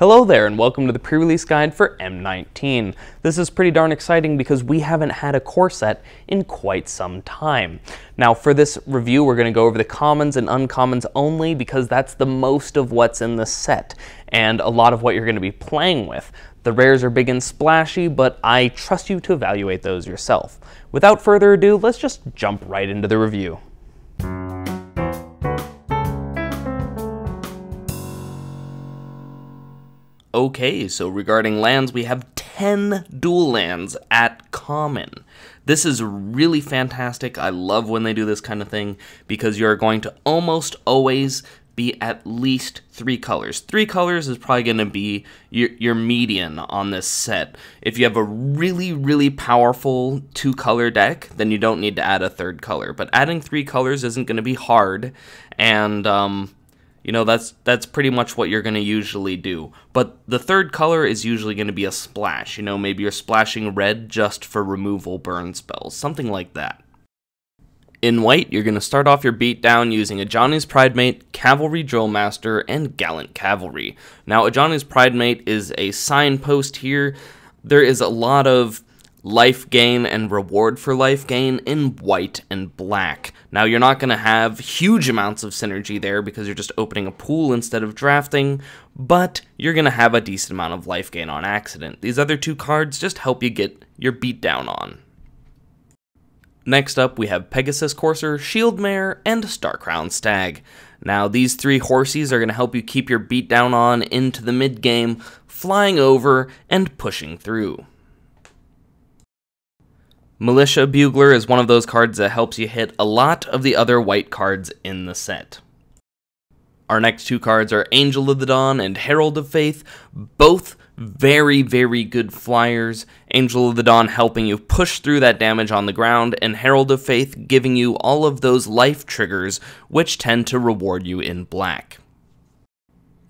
Hello there and welcome to the pre-release guide for M19. This is pretty darn exciting because we haven't had a core set in quite some time. Now for this review we're going to go over the commons and uncommons only because that's the most of what's in the set and a lot of what you're going to be playing with. The rares are big and splashy, but I trust you to evaluate those yourself. Without further ado, let's just jump right into the review. Okay, so regarding lands, we have 10 dual lands at common. This is really fantastic. I love when they do this kind of thing because you're going to almost always be at least 3 colors. 3 colors is probably going to be your median on this set. If you have a really powerful 2-color deck, then you don't need to add a 3rd color. But adding 3 colors isn't going to be hard, and you know, that's pretty much what you're going to usually do. But the 3rd color is usually going to be a splash. You know, maybe you're splashing red just for removal burn spells, something like that. In white, you're going to start off your beatdown using Ajani's Pridemate, Cavalry Drillmaster, and Gallant Cavalry. Now, Ajani's Pridemate is a signpost here. There is a lot of life gain and reward for life gain in white and black. Now, you're not going to have huge amounts of synergy there because you're just opening a pool instead of drafting, but you're going to have a decent amount of life gain on accident. These other 2 cards just help you get your beatdown on. Next up, we have Pegasus Courser, Shield Mare, and Starcrowned Stag. Now, these 3 horsies are going to help you keep your beatdown on into the mid-game, flying over and pushing through. Militia Bugler is one of those cards that helps you hit a lot of the other white cards in the set. Our next 2 cards are Angel of the Dawn and Herald of Faith, both very good flyers. Angel of the Dawn helping you push through that damage on the ground, and Herald of Faith giving you all of those life triggers, which tend to reward you in black.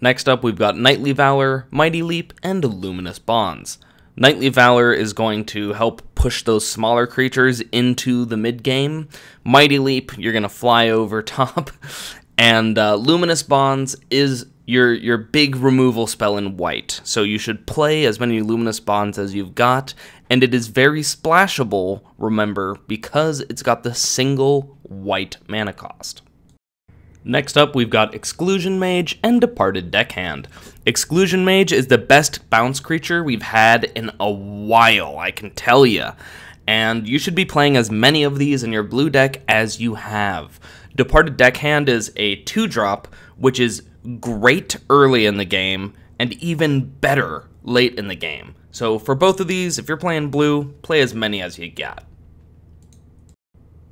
Next up, we've got Knightly Valor, Mighty Leap, and Luminous Bonds. Knightly Valor is going to help push those smaller creatures into the mid-game. Mighty Leap, you're going to fly over top. And Luminous Bonds is your big removal spell in white. So you should play as many Luminous Bonds as you've got. And it is very splashable, remember, because it's got the single white mana cost. Next up, we've got Exclusion Mage and Departed Deckhand. Exclusion Mage is the best bounce creature we've had in a while, I can tell you. And you should be playing as many of these in your blue deck as you have. Departed Deckhand is a 2-drop, which is great early in the game, and even better late in the game. So for both of these, if you're playing blue, play as many as you got.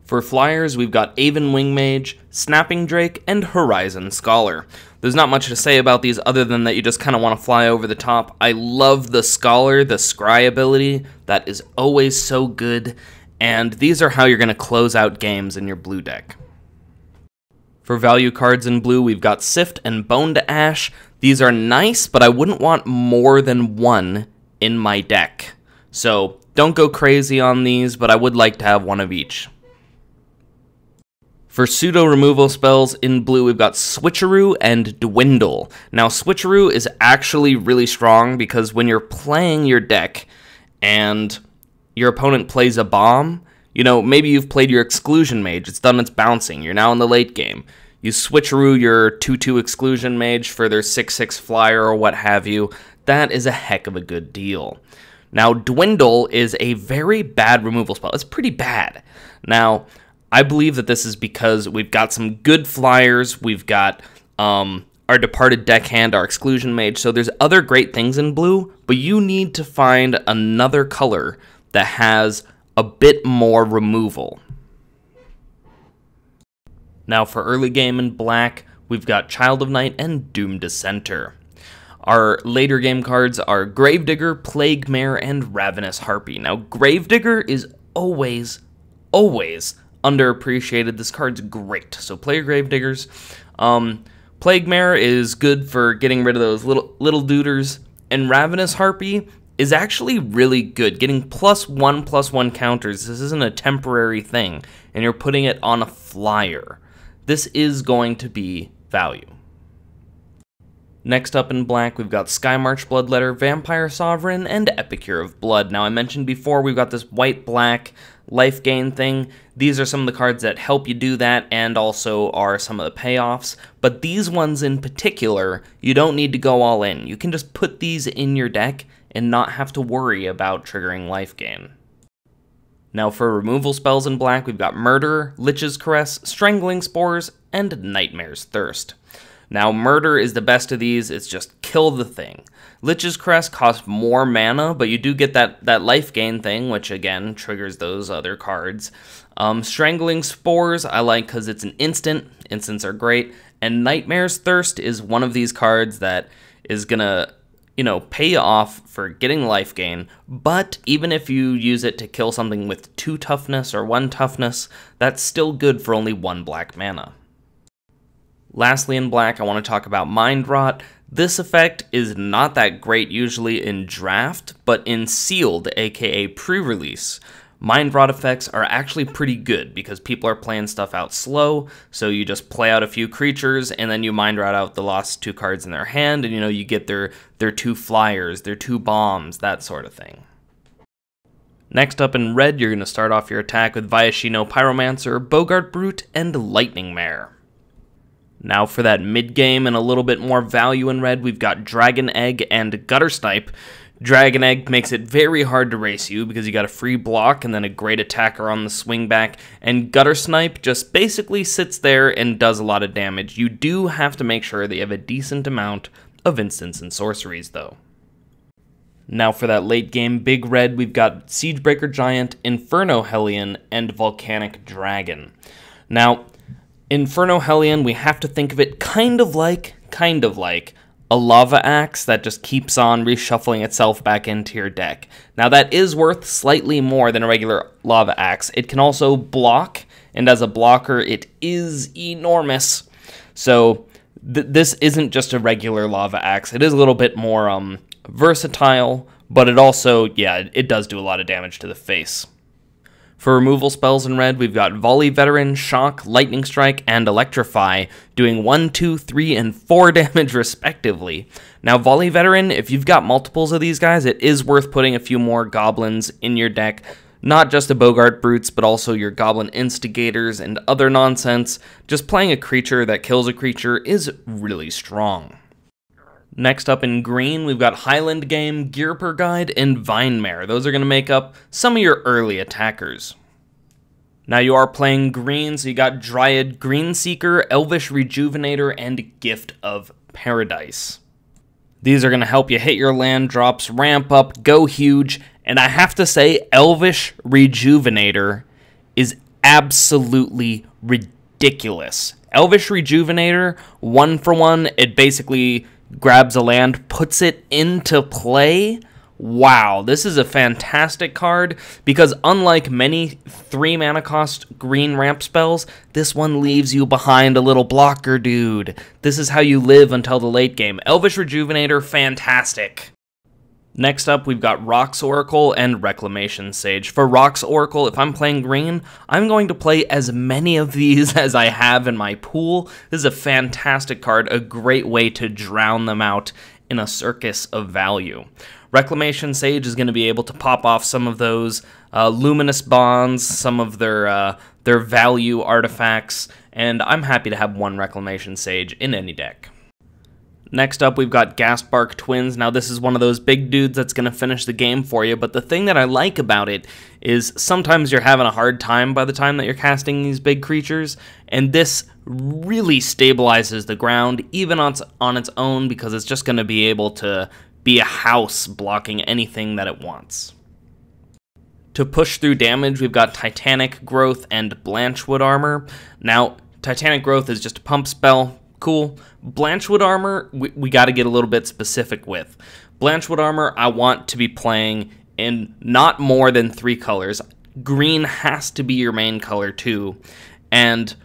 For flyers, we've got Aven Wingmage, Snapping Drake, and Horizon Scholar. There's not much to say about these other than that you just kind of want to fly over the top. I love the Scholar, the Scry ability. That is always so good, and these are how you're going to close out games in your blue deck. For value cards in blue, we've got Sift and Bone to Ash. These are nice, but I wouldn't want more than 1 in my deck. So don't go crazy on these, but I would like to have 1 of each. For pseudo removal spells in blue, we've got Switcheroo and Dwindle. Now, Switcheroo is actually really strong because when you're playing your deck and your opponent plays a bomb, you know, maybe you've played your Exclusion Mage, it's done its bouncing, you're now in the late game. You Switcheroo your 2/2 Exclusion Mage for their 6/6 flyer or what have you. That is a heck of a good deal. Now, Dwindle is a very bad removal spell. It's pretty bad. Now, I believe that this is because we've got some good flyers, we've got our Departed Deckhand, our Exclusion Mage, so there's other great things in blue, but you need to find another color that has a bit more removal. Now for early game in black, we've got Child of Night and Doom Dissenter. Our later game cards are Gravedigger, Plague Mare, and Ravenous Harpy. Now Gravedigger is always underappreciated. This card's great, so play your Gravediggers. Plague Mare is good for getting rid of those little duders, and Ravenous Harpy is actually really good, getting +1/+1 counters. This isn't a temporary thing, and you're putting it on a flyer. This is going to be value. Next up in black, we've got Skymarch Bloodletter, Vampire Sovereign, and Epicure of Blood. Now, I mentioned before, we've got this white-black life gain thing. These are some of the cards that help you do that, and also are some of the payoffs. But these ones in particular, you don't need to go all in. You can just put these in your deck and not have to worry about triggering life gain. Now for removal spells in black, we've got Murder, Lich's Caress, Strangling Spores, and Nightmare's Thirst. Now, Murder is the best of these. It's just kill the thing. Lich's Caress costs more mana, but you do get that life gain thing, which, again, triggers those other cards. Strangling Spores I like because it's an instant. Instants are great. And Nightmare's Thirst is one of these cards that is going to, pay you off for getting life gain. But even if you use it to kill something with 2 toughness or 1 toughness, that's still good for only 1 black mana. Lastly in black, I want to talk about Mind Rot. This effect is not that great usually in draft, but in sealed, aka pre-release, Mind Rot effects are actually pretty good because people are playing stuff out slow, so you just play out a few creatures and then you Mind Rot out the last 2 cards in their hand, and you get their 2 flyers, their 2 bombs, that sort of thing. Next up in red, you're going to start off your attack with Viashino Pyromancer, Bogart Brute, and Lightning Mare. Now for that mid-game and a little bit more value in red, we've got Dragon Egg and Gutter Snipe. Dragon Egg makes it very hard to race you because you got a free block and then a great attacker on the swing back, and Gutter Snipe just basically sits there and does a lot of damage. You do have to make sure that you have a decent amount of instants and sorceries though. Now for that late game big red, we've got Siegebreaker Giant, Inferno Hellion, and Volcanic Dragon. Now, Inferno Hellion, we have to think of it kind of like a Lava Axe that just keeps on reshuffling itself back into your deck. Now that is worth slightly more than a regular Lava Axe. It can also block, and as a blocker, it is enormous. So this isn't just a regular Lava Axe. It is a little bit more versatile, but it also, it does do a lot of damage to the face. For removal spells in red, we've got Volley Veteran, Shock, Lightning Strike, and Electrify, doing 1, 2, 3, and 4 damage respectively. Now, Volley Veteran, if you've got multiples of these guys, it is worth putting a few more goblins in your deck. Not just the Bogart Brutes, but also your Goblin Instigators and other nonsense. Just playing a creature that kills a creature is really strong. Next up in green, we've got Highland Game, Gearper Guide, and Vinemare. Those are going to make up some of your early attackers. Now you are playing green, so you got Dryad Greenseeker, Elvish Rejuvenator, and Gift of Paradise. These are going to help you hit your land drops, ramp up, go huge, and I have to say, Elvish Rejuvenator is absolutely ridiculous. Elvish Rejuvenator, 1-for-1, it basically grabs a land, puts it into play. Wow, this is a fantastic card because unlike many 3-mana cost green ramp spells, this one leaves you behind a little blocker, dude. This is how you live until the late game. Elvish Rejuvenator, fantastic. Next up, we've got Rock's Oracle and Reclamation Sage. For Rock's Oracle, if I'm playing green, I'm going to play as many of these as I have in my pool. This is a fantastic card, a great way to drown them out in a circus of value. Reclamation Sage is going to be able to pop off some of those Luminous Bonds, some of their value artifacts, and I'm happy to have 1 Reclamation Sage in any deck. Next up, we've got Ghastbark Twins. Now, this is one of those big dudes that's going to finish the game for you, but the thing that I like about it is sometimes you're having a hard time by the time that you're casting these big creatures, and this really stabilizes the ground, even on its own, because it's just going to be able to be a house blocking anything that it wants. To push through damage, we've got Titanic Growth and Blanchwood Armor. Now, Titanic Growth is just a pump spell. Cool. Blanchwood Armor, we got to get a little bit specific with. Blanchwood Armor, I want to be playing in not more than 3 colors. Green has to be your main color too, and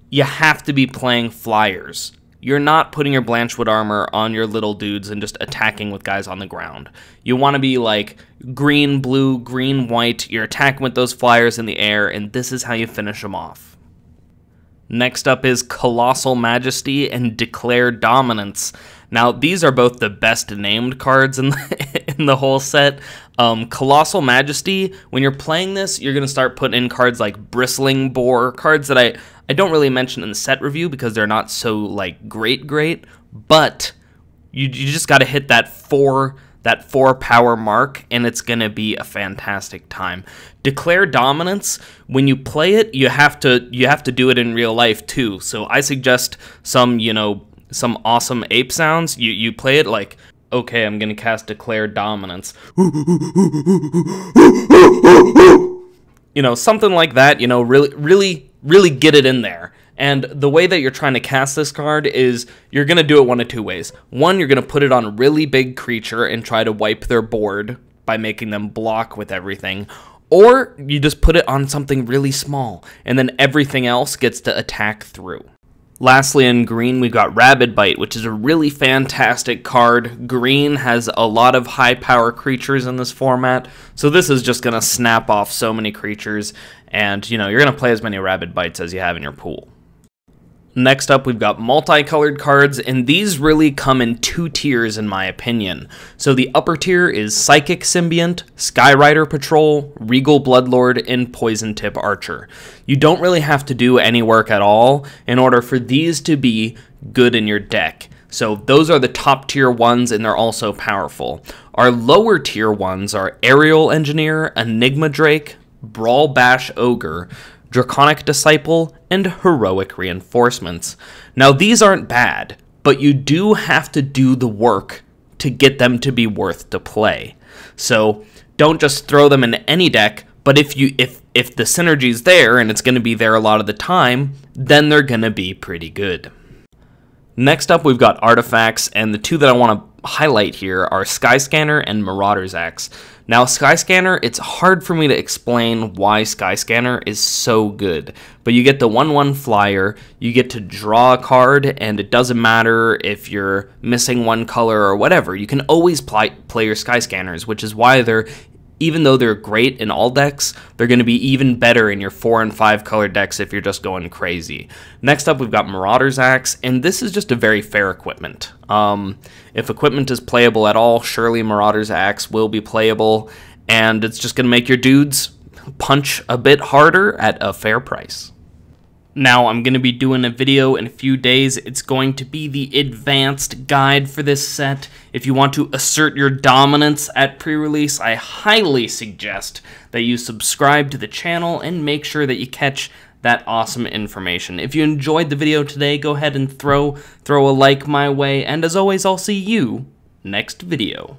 you have to be playing flyers. You're not putting your Blanchwood Armor on your little dudes and just attacking with guys on the ground. You want to be like green, blue, green, white. You're attacking with those flyers in the air, and this is how you finish them off. Next up is Colossal Majesty and Declare Dominance. Now, these are both the best named cards in in the whole set. Colossal Majesty, when you're playing this, you're going to start putting in cards like Bristling Boar, cards that I don't really mention in the set review because they're not so, like, great, but you just got to hit that 4 power mark, and it's going to be a fantastic time. Declare Dominance, when you play it, you have to do it in real life too. So I suggest some awesome ape sounds. You play it like, okay, I'm going to cast Declare Dominance. Something like that, really get it in there. And the way that you're trying to cast this card is you're going to do it one of two ways. One, you're going to put it on a really big creature and try to wipe their board by making them block with everything. Or you just put it on something really small, and then everything else gets to attack through. Lastly, in green, we've got Rabid Bite, which is a really fantastic card. Green has a lot of high-power creatures in this format, so this is just going to snap off so many creatures, and, you're going to play as many Rabid Bites as you have in your pool. Next up, we've got multicolored cards, and these really come in 2 tiers in my opinion. So the upper tier is Psychic Symbiont, Skyrider Patrol, Regal Bloodlord, and Poison Tip Archer. You don't really have to do any work at all in order for these to be good in your deck. So those are the top tier ones, and they're also powerful. Our lower tier ones are Aerial Engineer, Enigma Drake, Brawl Bash Ogre, Draconic Disciple, and Heroic Reinforcements. Now, these aren't bad, but you do have to do the work to get them to be worth to play. So don't just throw them in any deck, but if the synergy's there, and it's going to be there a lot of the time, then they're going to be pretty good. Next up, we've got artifacts, and the 2 that I want to highlight here are Skyscanner and Marauder's Axe. Now, Skyscanner, it's hard for me to explain why Skyscanner is so good, but you get the 1/1 flyer, you get to draw a card, and it doesn't matter if you're missing one color or whatever. You can always play your Skyscanners, which is why even though they're great in all decks, they're going to be even better in your 4 and 5 color decks if you're just going crazy. Next up, we've got Marauder's Axe, and this is just a very fair equipment. If equipment is playable at all, surely Marauder's Axe will be playable, and it's just going to make your dudes punch a bit harder at a fair price. Now, I'm going to be doing a video in a few days. It's going to be the advanced guide for this set. If you want to assert your dominance at pre-release, I highly suggest that you subscribe to the channel and make sure that you catch that awesome information. If you enjoyed the video today, go ahead and throw a like my way, and as always, I'll see you next video.